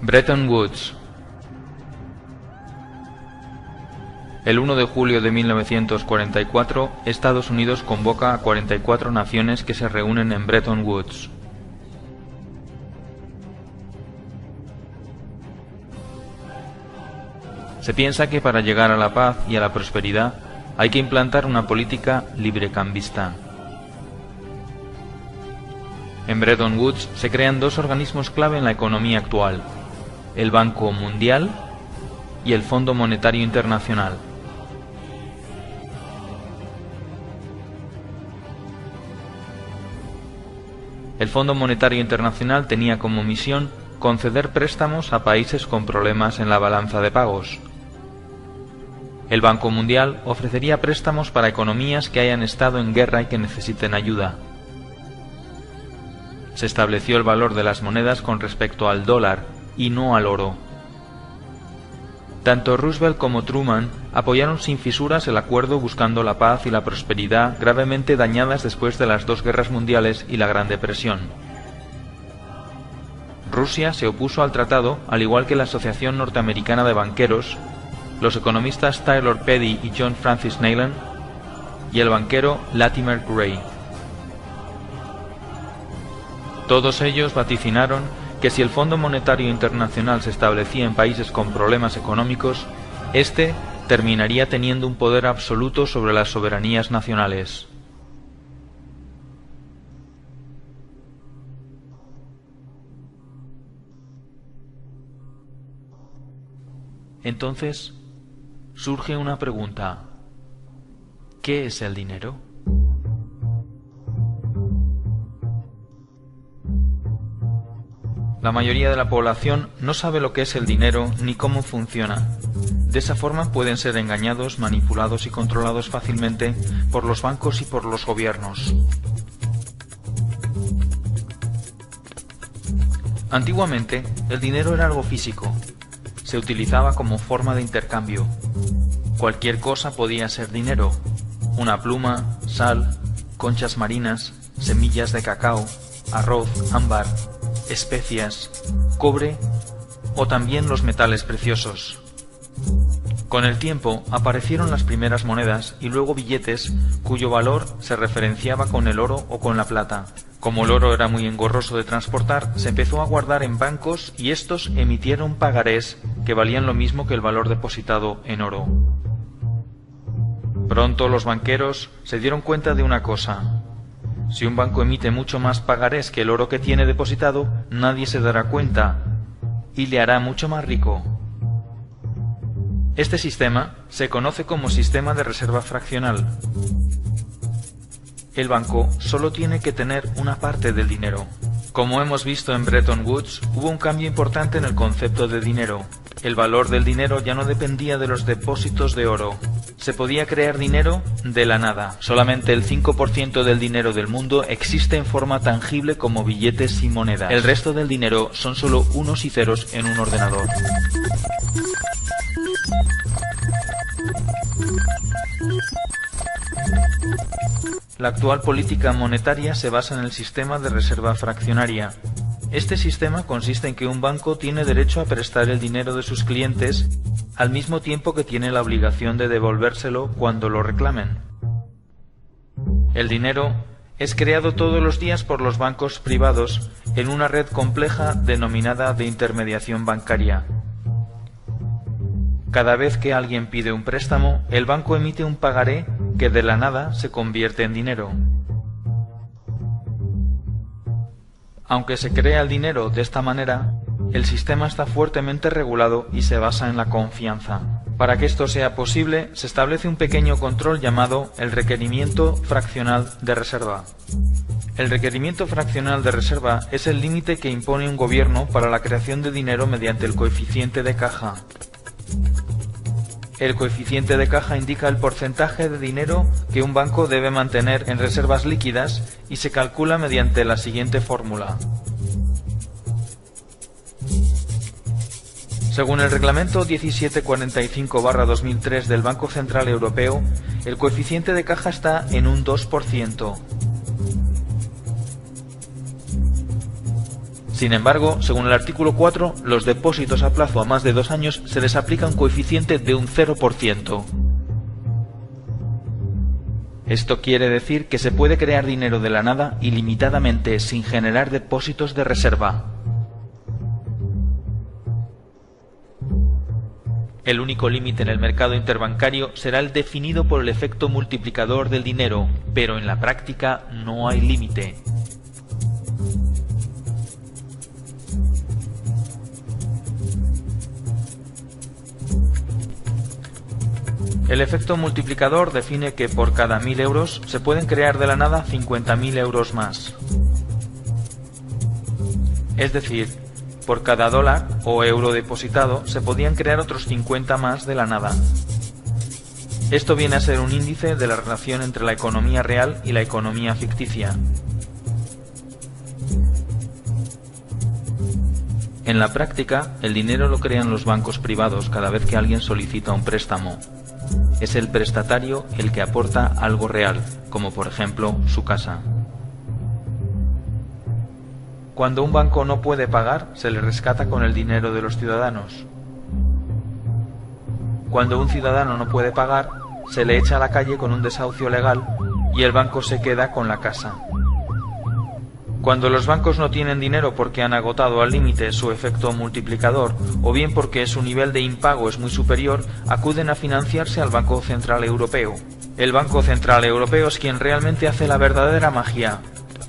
Bretton Woods. El 1 de julio de 1944, Estados Unidos convoca a 44 naciones que se reúnen en Bretton Woods. Se piensa que para llegar a la paz y a la prosperidad hay que implantar una política librecambista. En Bretton Woods se crean dos organismos clave en la economía actual: el Banco Mundial y el Fondo Monetario Internacional. El Fondo Monetario Internacional tenía como misión conceder préstamos a países con problemas en la balanza de pagos. El Banco Mundial ofrecería préstamos para economías que hayan estado en guerra y que necesiten ayuda. Se estableció el valor de las monedas con respecto al dólar y no al oro. Tanto Roosevelt como Truman apoyaron sin fisuras el acuerdo buscando la paz y la prosperidad gravemente dañadas después de las dos guerras mundiales y la Gran Depresión. Rusia se opuso al tratado, al igual que la Asociación Norteamericana de Banqueros, los economistas Taylor Petty y John Francis Neyland y el banquero Latimer Gray. Todos ellos vaticinaron que si el Fondo Monetario Internacional se establecía en países con problemas económicos, éste terminaría teniendo un poder absoluto sobre las soberanías nacionales. Entonces, surge una pregunta: ¿qué es el dinero? La mayoría de la población no sabe lo que es el dinero ni cómo funciona. De esa forma pueden ser engañados, manipulados y controlados fácilmente por los bancos y por los gobiernos. Antiguamente, el dinero era algo físico. Se utilizaba como forma de intercambio. Cualquier cosa podía ser dinero: una pluma, sal, conchas marinas, semillas de cacao, arroz, ámbar, especias, cobre o también los metales preciosos. Con el tiempo aparecieron las primeras monedas y luego billetes cuyo valor se referenciaba con el oro o con la plata. Como el oro era muy engorroso de transportar, se empezó a guardar en bancos y estos emitieron pagarés que valían lo mismo que el valor depositado en oro. Pronto los banqueros se dieron cuenta de una cosa: si un banco emite mucho más pagarés que el oro que tiene depositado, nadie se dará cuenta y le hará mucho más rico. Este sistema se conoce como sistema de reserva fraccional. El banco solo tiene que tener una parte del dinero. Como hemos visto en Bretton Woods, hubo un cambio importante en el concepto de dinero. El valor del dinero ya no dependía de los depósitos de oro. Se podía crear dinero de la nada. Solamente el 5% del dinero del mundo existe en forma tangible como billetes y monedas. El resto del dinero son solo unos y ceros en un ordenador. La actual política monetaria se basa en el sistema de reserva fraccionaria. Este sistema consiste en que un banco tiene derecho a prestar el dinero de sus clientes al mismo tiempo que tiene la obligación de devolvérselo cuando lo reclamen. El dinero es creado todos los días por los bancos privados en una red compleja denominada de intermediación bancaria. Cada vez que alguien pide un préstamo, el banco emite un pagaré que de la nada se convierte en dinero. Aunque se crea el dinero de esta manera, el sistema está fuertemente regulado y se basa en la confianza. Para que esto sea posible, se establece un pequeño control llamado el requerimiento fraccional de reserva. El requerimiento fraccional de reserva es el límite que impone un gobierno para la creación de dinero mediante el coeficiente de caja. El coeficiente de caja indica el porcentaje de dinero que un banco debe mantener en reservas líquidas y se calcula mediante la siguiente fórmula. Según el reglamento 1745/2003 del Banco Central Europeo, el coeficiente de caja está en un 2%. Sin embargo, según el artículo 4, los depósitos a plazo a más de 2 años se les aplica un coeficiente de un 0%. Esto quiere decir que se puede crear dinero de la nada ilimitadamente sin generar depósitos de reserva. El único límite en el mercado interbancario será el definido por el efecto multiplicador del dinero, pero en la práctica no hay límite. El efecto multiplicador define que por cada 1000 euros se pueden crear de la nada 50.000 euros más. Es decir, por cada dólar o euro depositado se podían crear otros 50 más de la nada. Esto viene a ser un índice de la relación entre la economía real y la economía ficticia. En la práctica, el dinero lo crean los bancos privados cada vez que alguien solicita un préstamo. Es el prestatario el que aporta algo real, como por ejemplo su casa. Cuando un banco no puede pagar, se le rescata con el dinero de los ciudadanos. Cuando un ciudadano no puede pagar, se le echa a la calle con un desahucio legal y el banco se queda con la casa. Cuando los bancos no tienen dinero porque han agotado al límite su efecto multiplicador o bien porque su nivel de impago es muy superior, acuden a financiarse al Banco Central Europeo. El Banco Central Europeo es quien realmente hace la verdadera magia.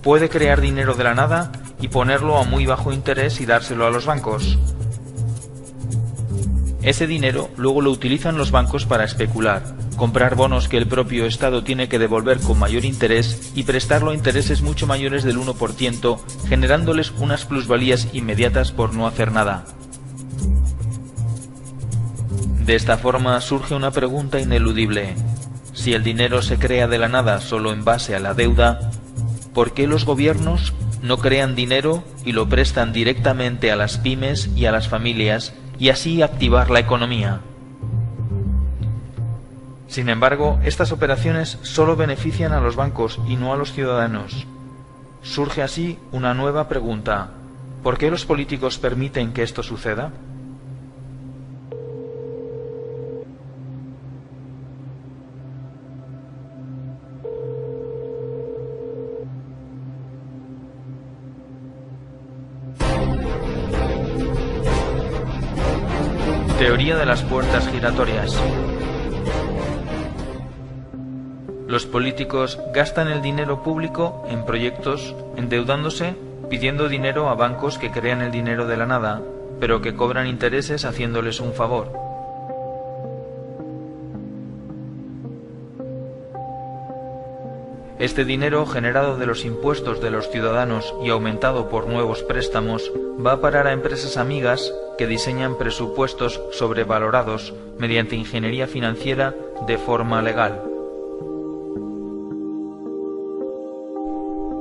Puede crear dinero de la nada y ponerlo a muy bajo interés y dárselo a los bancos. Ese dinero luego lo utilizan los bancos para especular, comprar bonos que el propio Estado tiene que devolver con mayor interés y prestarlo a intereses mucho mayores del 1%, generándoles unas plusvalías inmediatas por no hacer nada. De esta forma surge una pregunta ineludible. Si el dinero se crea de la nada solo en base a la deuda, ¿por qué los gobiernos no crean dinero y lo prestan directamente a las pymes y a las familias y así activar la economía? Sin embargo, estas operaciones solo benefician a los bancos y no a los ciudadanos. Surge así una nueva pregunta. ¿Por qué los políticos permiten que esto suceda? Teoría de las puertas giratorias. Los políticos gastan el dinero público en proyectos, endeudándose, pidiendo dinero a bancos que crean el dinero de la nada, pero que cobran intereses haciéndoles un favor. Este dinero, generado de los impuestos de los ciudadanos y aumentado por nuevos préstamos, va a parar a empresas amigas que diseñan presupuestos sobrevalorados mediante ingeniería financiera de forma legal.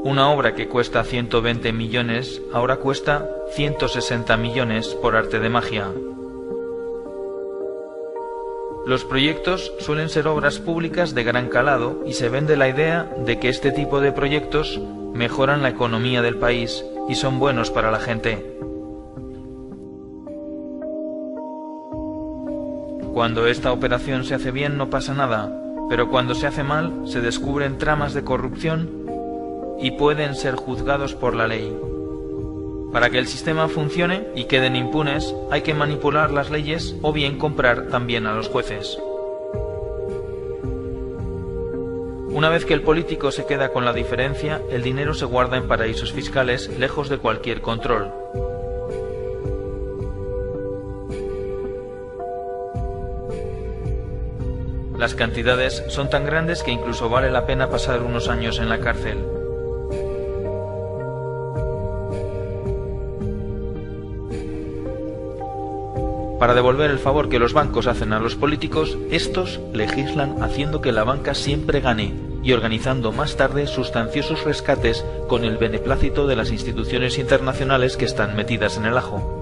Una obra que cuesta 120 millones ahora cuesta 160 millones por arte de magia. Los proyectos suelen ser obras públicas de gran calado y se vende la idea de que este tipo de proyectos mejoran la economía del país y son buenos para la gente. Cuando esta operación se hace bien no pasa nada, pero cuando se hace mal se descubren tramas de corrupción y pueden ser juzgados por la ley. Para que el sistema funcione y queden impunes, hay que manipular las leyes o bien comprar también a los jueces. Una vez que el político se queda con la diferencia, el dinero se guarda en paraísos fiscales, lejos de cualquier control. Las cantidades son tan grandes que incluso vale la pena pasar unos años en la cárcel. Para devolver el favor que los bancos hacen a los políticos, estos legislan haciendo que la banca siempre gane y organizando más tarde sustanciosos rescates con el beneplácito de las instituciones internacionales que están metidas en el ajo.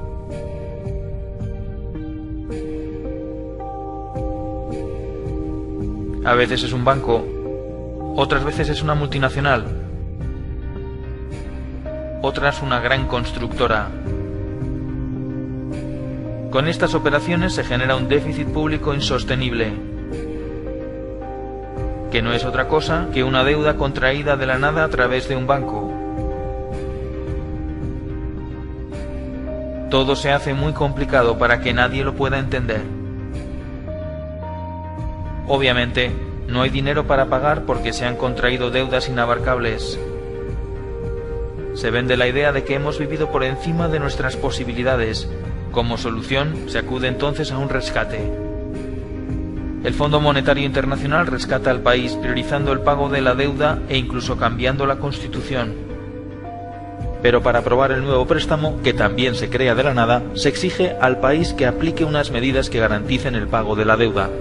A veces es un banco, otras veces es una multinacional, otras una gran constructora. Con estas operaciones se genera un déficit público insostenible, que no es otra cosa que una deuda contraída de la nada a través de un banco. Todo se hace muy complicado para que nadie lo pueda entender. Obviamente, no hay dinero para pagar porque se han contraído deudas inabarcables. Se vende la idea de que hemos vivido por encima de nuestras posibilidades. Como solución, se acude entonces a un rescate. El Fondo Monetario Internacional rescata al país priorizando el pago de la deuda e incluso cambiando la Constitución. Pero para aprobar el nuevo préstamo, que también se crea de la nada, se exige al país que aplique unas medidas que garanticen el pago de la deuda.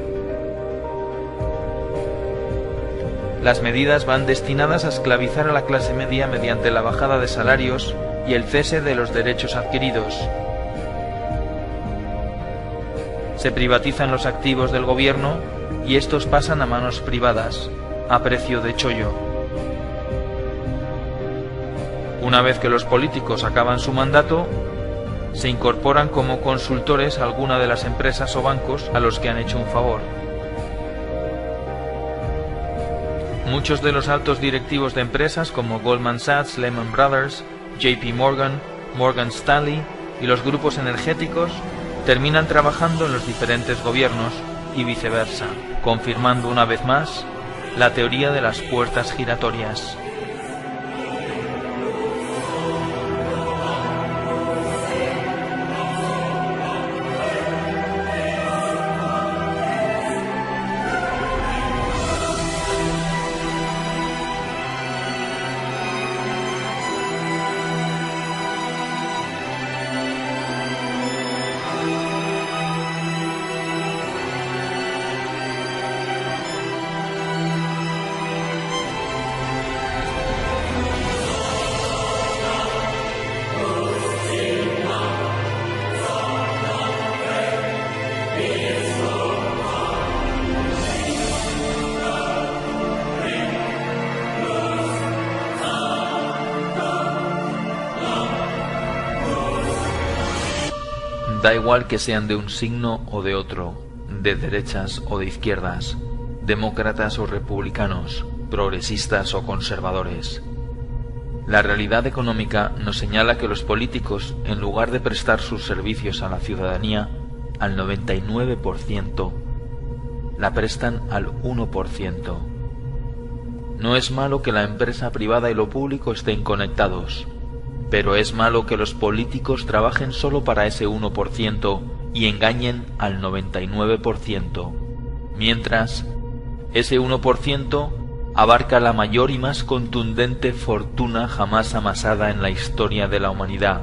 Las medidas van destinadas a esclavizar a la clase media mediante la bajada de salarios y el cese de los derechos adquiridos. Se privatizan los activos del gobierno y estos pasan a manos privadas, a precio de chollo. Una vez que los políticos acaban su mandato, se incorporan como consultores a alguna de las empresas o bancos a los que han hecho un favor. Muchos de los altos directivos de empresas como Goldman Sachs, Lehman Brothers, JP Morgan, Morgan Stanley y los grupos energéticos terminan trabajando en los diferentes gobiernos y viceversa, confirmando una vez más la teoría de las puertas giratorias. Da igual que sean de un signo o de otro, de derechas o de izquierdas, demócratas o republicanos, progresistas o conservadores. La realidad económica nos señala que los políticos, en lugar de prestar sus servicios a la ciudadanía, al 99%, la prestan al 1%. No es malo que la empresa privada y lo público estén conectados, pero es malo que los políticos trabajen solo para ese 1% y engañen al 99%, mientras ese 1% abarca la mayor y más contundente fortuna jamás amasada en la historia de la humanidad,